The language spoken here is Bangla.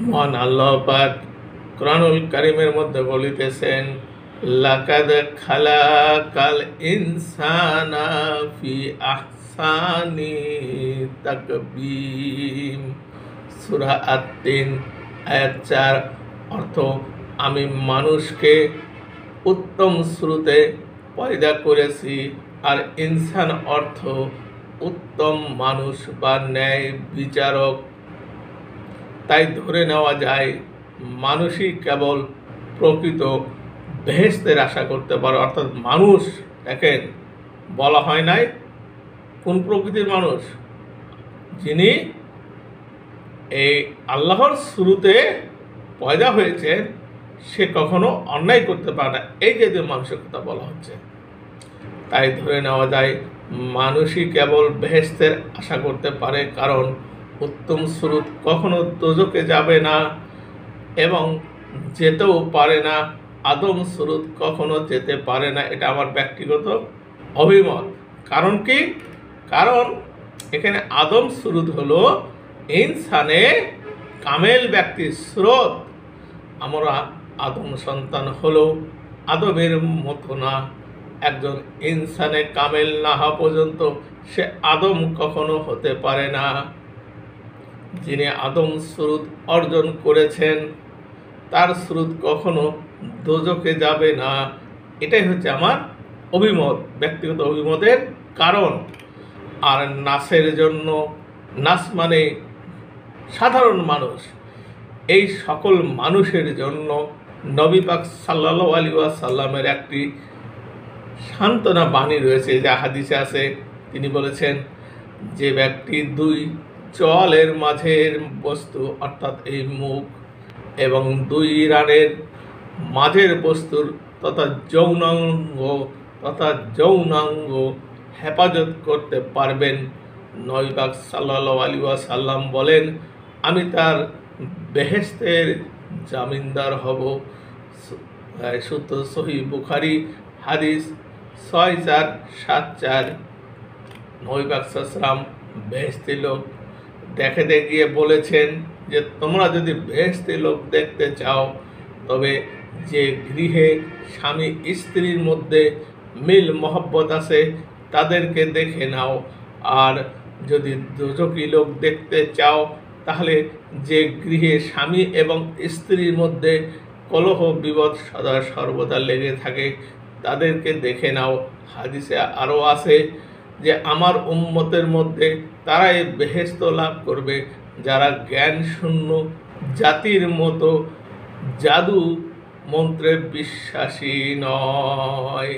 মহান আল্লাহ পাক কোরআনুল কারীমের মধ্যে বলিতেছেন, লাকাদ খালাকাল ইনসানা ফি আহসানি তাকবীম। সূরা আত-তিন আয়াত 4। অর্থ, আমি মানুষকে উত্তম স্রোতে পয়দা করেছি। আর ইনসান অর্থ উত্তম মানুষ বা ন্যায় বিচারক। তাই ধরে নেওয়া যায় মানুষই কেবল প্রকৃত বেহেশতের আশা করতে পারে। অর্থাৎ মানুষ, দেখেন বলা হয় নাই কোন প্রকৃতির মানুষ, যিনি এই আল্লাহর শুরুতে পয়দা হয়েছেন সে কখনো অন্যায় করতে পারে না, এই জাতীয় মানুষের কথা বলা হচ্ছে। তাই ধরে নেওয়া যায় মানুষই কেবল বেহেশতের আশা করতে পারে, কারণ উত্তম স্রোত কখনো দোজখে যাবে না এবং যেতেও পারে না। আদম স্রোত কখনো যেতে পারে না, এটা আমার ব্যক্তিগত অভিমত। কারণ কি? কারণ এখানে আদম স্রোত হলো ইনসানে কামেল ব্যক্তির স্রোত। আমরা আদম সন্তান হলো আদমের মতো না। একজন ইনসানে কামেল না হওয়া পর্যন্ত সে আদম কখনো হতে পারে না। যিনি আদম স্রোত অর্জন করেছেন তার স্রোত কখনো দোজখে যাবে না। এটাই হচ্ছে আমার অভিমত, ব্যক্তিগত অভিমতের কারণ। আর নাসের জন্য, নাস মানে সাধারণ মানুষ, এই সকল মানুষের জন্য নবী পাক সাল্লাল্লাহু আলাইহি ওয়াসাল্লামের একটি সান্ত্বনা বাণী রয়েছে, যা হাদিসে আছে। তিনি বলেছেন, যে ব্যক্তি দুই চলের মাঝের বস্তু অর্থাৎ এই মুখ এবং দুই রানের মাঝের বস্তুর তথা যৌনাঙ্গ হেফাজত করতে পারবেন, নবী পাক সাল্লাল্লাহু আলাইহি ওয়াসাল্লাম বলেন, আমি তার বেহেশতের জামিনদার হব। সূত্র সহিহ বুখারী, হাদিস 6474। নবী পাক সাল্লাল্লাহু আলাইহি ওয়াসাল্লাম বেহেশতি লোক দেখতে গিয়ে বলেছেন যে, তোমরা যদি বেহেশতি লোক দেখতে চাও তবে যে গৃহে স্বামী স্ত্রীর মধ্যে মিল মহব্বত আছে তাদেরকে দেখে নাও। আর যদি দোজখী লোক দেখতে চাও তাহলে যে গৃহে স্বামী এবং স্ত্রীর মধ্যে কলহ বিবাদ সদা সর্বদা লেগে থাকে তাদেরকে দেখে নাও। হাদিসে আরও আছে যে আমার উম্মতের মধ্যে তারাই বেহেশত লাভ করবে যারা জ্ঞান শূন্য জাতির মতো জাদু মন্ত্রে বিশ্বাসী নয়।